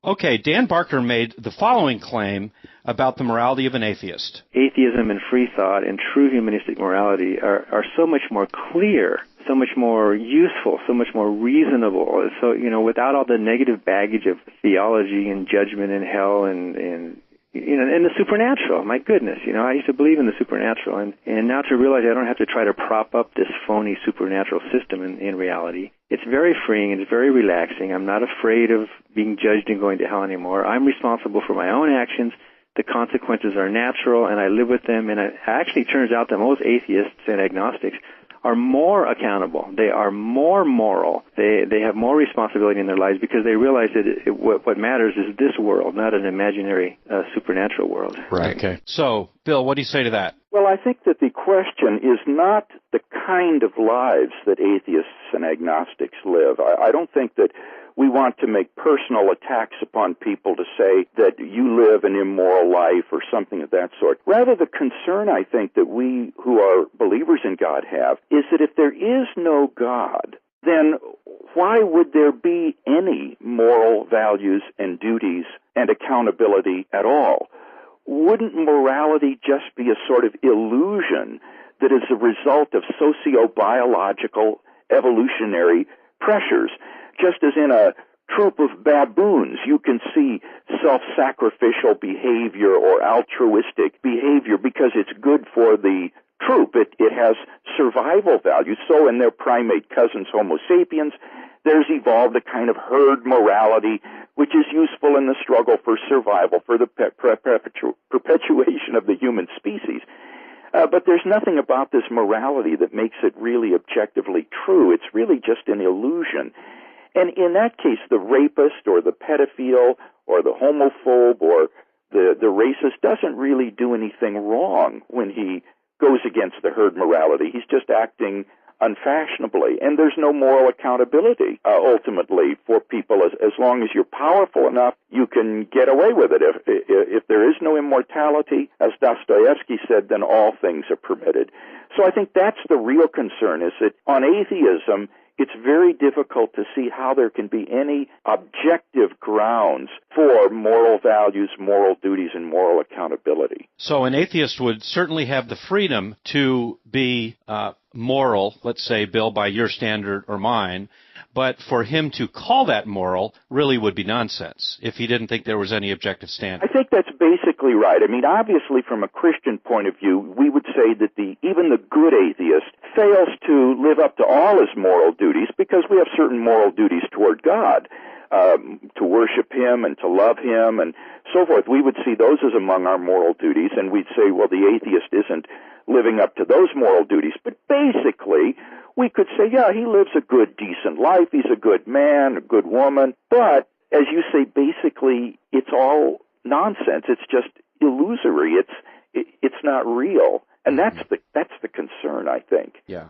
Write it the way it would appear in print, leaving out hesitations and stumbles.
Okay, Dan Barker made the following claim about the morality of an atheist. Atheism and free thought and true humanistic morality are so much more clear, so much more useful, so much more reasonable. So, without all the negative baggage of theology and judgment and hell and the supernatural. My goodness, I used to believe in the supernatural, and now to realize I don't have to try to prop up this phony supernatural system in reality. It's very freeing and it's very relaxing. I'm not afraid of being judged and going to hell anymore. I'm responsible for my own actions. The consequences are natural, and I live with them. And it actually turns out that most atheists and agnostics are more accountable. They are more moral. They have more responsibility in their lives because they realize that what matters is this world, not an imaginary supernatural world. Right. Okay. So, Bill, what do you say to that? Well, I think that the question is not the kind of lives that atheists and agnostics live. I don't think that we want to make personal attacks upon people to say that you live an immoral life or something of that sort. Rather, the concern I think that we who are believers in God have is that if there is no God, then why would there be any moral values and duties and accountability at all? Wouldn't morality just be a sort of illusion that is a result of socio-biological evolutionary pressures? Just as in a troop of baboons, you can see self-sacrificial behavior or altruistic behavior because it's good for the troop. It has survival value. So in their primate cousins, Homo sapiens, there's evolved a kind of herd morality which is useful in the struggle for survival, for the perpetuation of the human species. But there's nothing about this morality that makes it really objectively true. It's really just an illusion. And in that case, the rapist or the pedophile or the homophobe or the racist doesn't really do anything wrong when he goes against the herd morality. He's just acting unfashionably. And there's no moral accountability, ultimately, for people. As long as you're powerful enough, you can get away with it. If there is no immortality, as Dostoevsky said, then all things are permitted. So I think that's the real concern, is that on atheism, it's very difficult to see how there can be any objective grounds for moral values, moral duties, and moral accountability. So an atheist would certainly have the freedom to be moral, let's say, Bill, by your standard or mine, but for him to call that moral really would be nonsense if he didn't think there was any objective standard. I think that's basically right. I mean, obviously, from a Christian point of view, we would say that even the good atheist fails to live up to all his moral duties because we have certain moral duties toward God, to worship Him and to love Him and so forth. We would see those as among our moral duties, and we'd say, well, the atheist isn't living up to those moral duties. But basically, we could say, yeah, he lives a good, decent life. He's a good man, a good woman. But, as you say, basically, it's all nonsense. It's just illusory. It's not real. And that's the concern, I think. Yeah.